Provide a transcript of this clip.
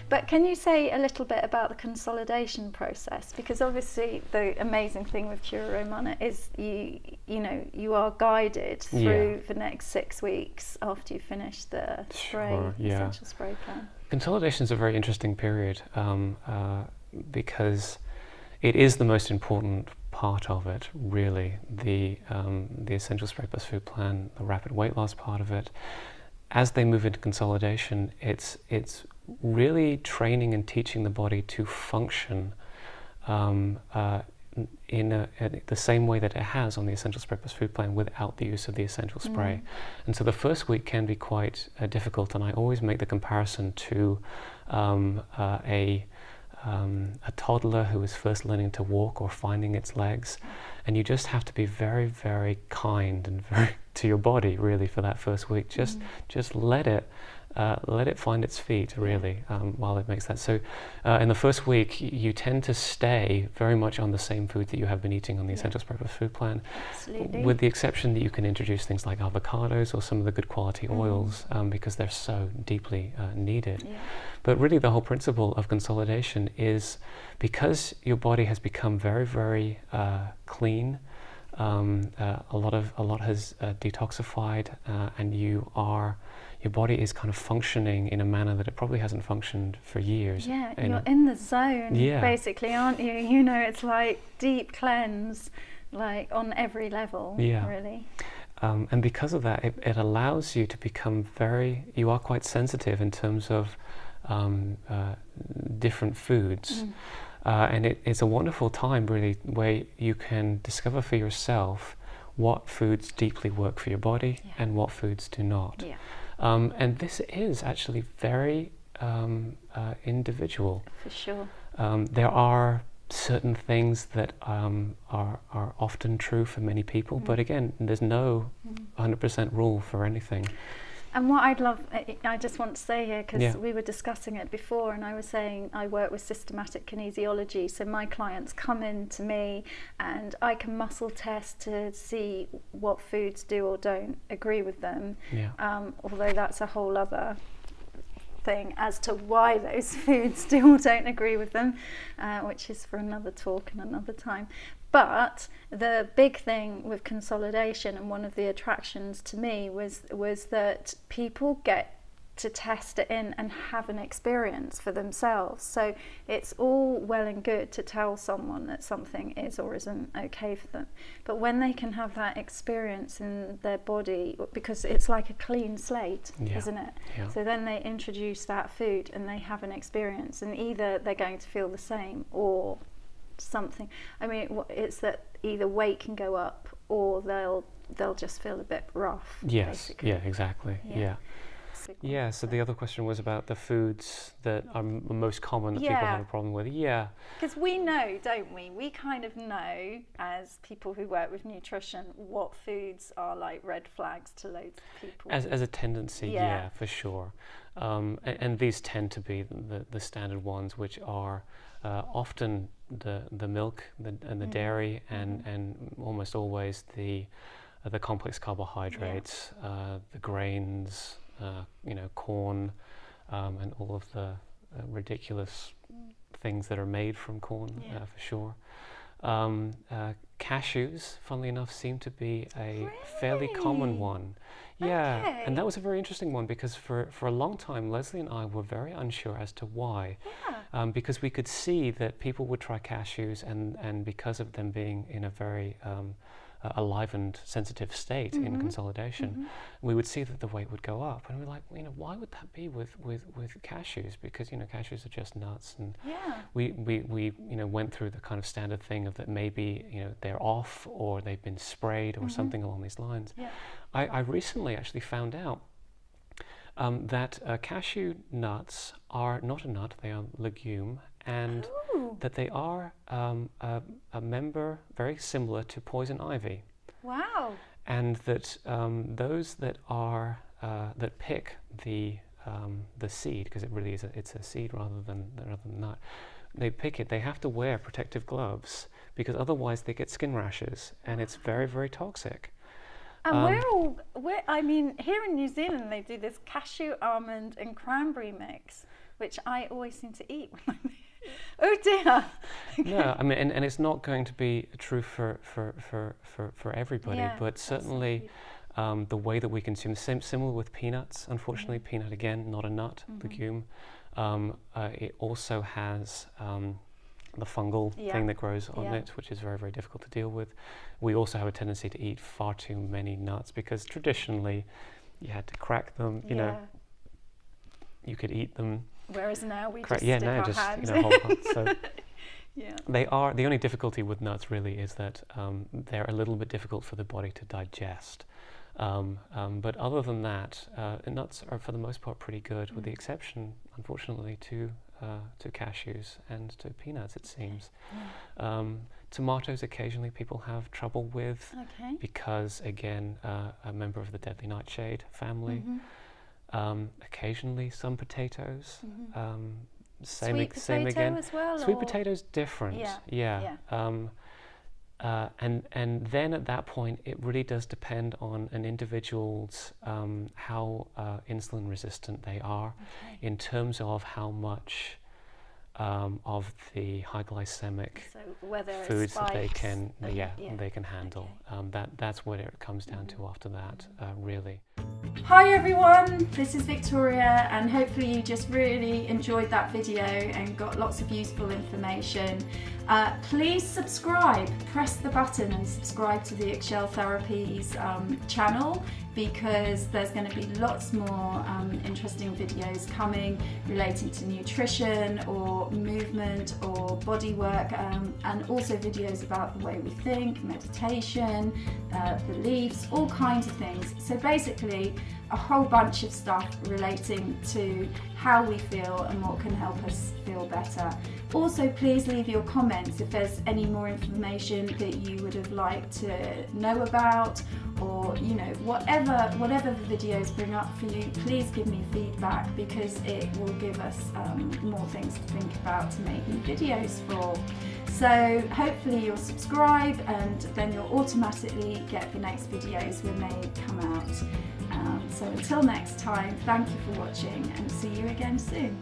But can you say a little bit about the consolidation process? Because obviously the amazing thing with Cura Romana is you are guided through the next 6 weeks after you finish the essential spray plan. Consolidation is a very interesting period because it is the most important part of it, really. The essential spray plus food plan, the rapid weight loss part of it. As they move into consolidation, it's really training and teaching the body to function in the same way that it has on the essential spray plus food plan without the use of the essential spray. And so the first week can be quite difficult, and I always make the comparison to a toddler who is first learning to walk or finding its legs, and you just have to be very, very kind and very to your body, really, for that first week. Just let it find its feet, really, while it makes that. So in the first week, you tend to stay very much on the same food that you have been eating on the Essential Spray plus food plan. Absolutely. With the exception that you can introduce things like avocados or some of the good quality oils, because they're so deeply needed. Yeah. But really the whole principle of consolidation is because your body has become very, very clean, a lot has detoxified, and your body is kind of functioning in a manner that it probably hasn't functioned for years. Yeah, you're in the zone, basically, aren't you? You know, it's like deep cleanse, like on every level, really. And because of that, it allows you to become you are quite sensitive in terms of different foods. And it's a wonderful time, really, where you can discover for yourself what foods deeply work for your body and what foods do not. Yeah. And this is actually very individual. For sure. There are certain things that are often true for many people, but again, there's no 100% rule for anything. And what I just want to say here, because we were discussing it before, and I was saying I work with systematic kinesiology, so my clients come in to me and I can muscle test to see what foods do or don't agree with them, although that's a whole other thing as to why those foods do or don't agree with them, which is for another talk and another time. But the big thing with consolidation, and one of the attractions to me, was that people get to test it in and have an experience for themselves. So it's all well and good to tell someone that something is or isn't okay for them, but when they can have that experience in their body, because it's like a clean slate, isn't it? So then they introduce that food and they have an experience, and either they're going to feel the same or something. I mean, it's that either weight can go up or they'll just feel a bit rough. Yes, basically. Exactly. Yeah, so the other question was about the foods that are most common that people have a problem with. Yeah. Because we know, don't we? We kind of know, as people who work with nutrition, what foods are like red flags to loads of people. As a tendency, for sure. And these tend to be the standard ones, which are often the milk and the dairy, and almost always the complex carbohydrates, the grains, corn, and all of the ridiculous things that are made from corn, for sure. Cashews, funnily enough, seem to be a fairly common one. Yeah, okay. And that was a very interesting one, because for a long time, Leslie and I were very unsure as to why. Because we could see that people would try cashews, and because of them being in a very alive and sensitive state in consolidation, we would see that the weight would go up, and we're like, why would that be with cashews? Because cashews are just nuts, and we went through the kind of standard thing of that maybe they're off or they've been sprayed or something along these lines. I recently actually found out that cashew nuts are not a nut; they are legume, and that they are a member very similar to poison ivy. Wow! And that those that are that pick the seed, because it really is it's a seed rather than nut, they pick it. They have to wear protective gloves, because otherwise they get skin rashes, and it's very, very toxic. And I mean, here in New Zealand they do this cashew, almond and cranberry mix. which I always seem to eat when I'm oh dear. No, I mean, and it's not going to be true for everybody, Yeah, but certainly the way that we consume, similar with peanuts, unfortunately, peanut again, not a nut, legume. It also has the fungal thing that grows on it, which is very, very difficult to deal with. We also have a tendency to eat far too many nuts because traditionally you had to crack them, you know, you could eat them. Whereas now we just stick our hands. Whole pot. So they are, the only difficulty with nuts really is that they're a little bit difficult for the body to digest. But other than that, nuts are for the most part pretty good, with the exception, unfortunately, to cashews and to peanuts, it seems. Tomatoes occasionally people have trouble with because, again, a member of the deadly nightshade family. Occasionally some potatoes. Same again. As well, sweet potatoes different. And then at that point, it really does depend on an individual's how insulin resistant they are, in terms of how much of the high glycemic foods that they can they can handle. That's what it comes down to after that, really. Hi everyone, this is Victoria, and hopefully you just really enjoyed that video and got lots of useful information. Please subscribe, press the button and subscribe to the Eggshell Therapies channel, because there's going to be lots more interesting videos coming relating to nutrition or movement or body work, and also videos about the way we think, meditation, beliefs, all kinds of things. So basically a whole bunch of stuff relating to how we feel and what can help us feel better. Also, please leave your comments if there's any more information that you would have liked to know about, or you know, whatever the videos bring up for you, please give me feedback, because it will give us more things to think about to make new videos for. So hopefully you'll subscribe, and then you'll automatically get the next videos when they come out. So until next time, thank you for watching, and see you again soon.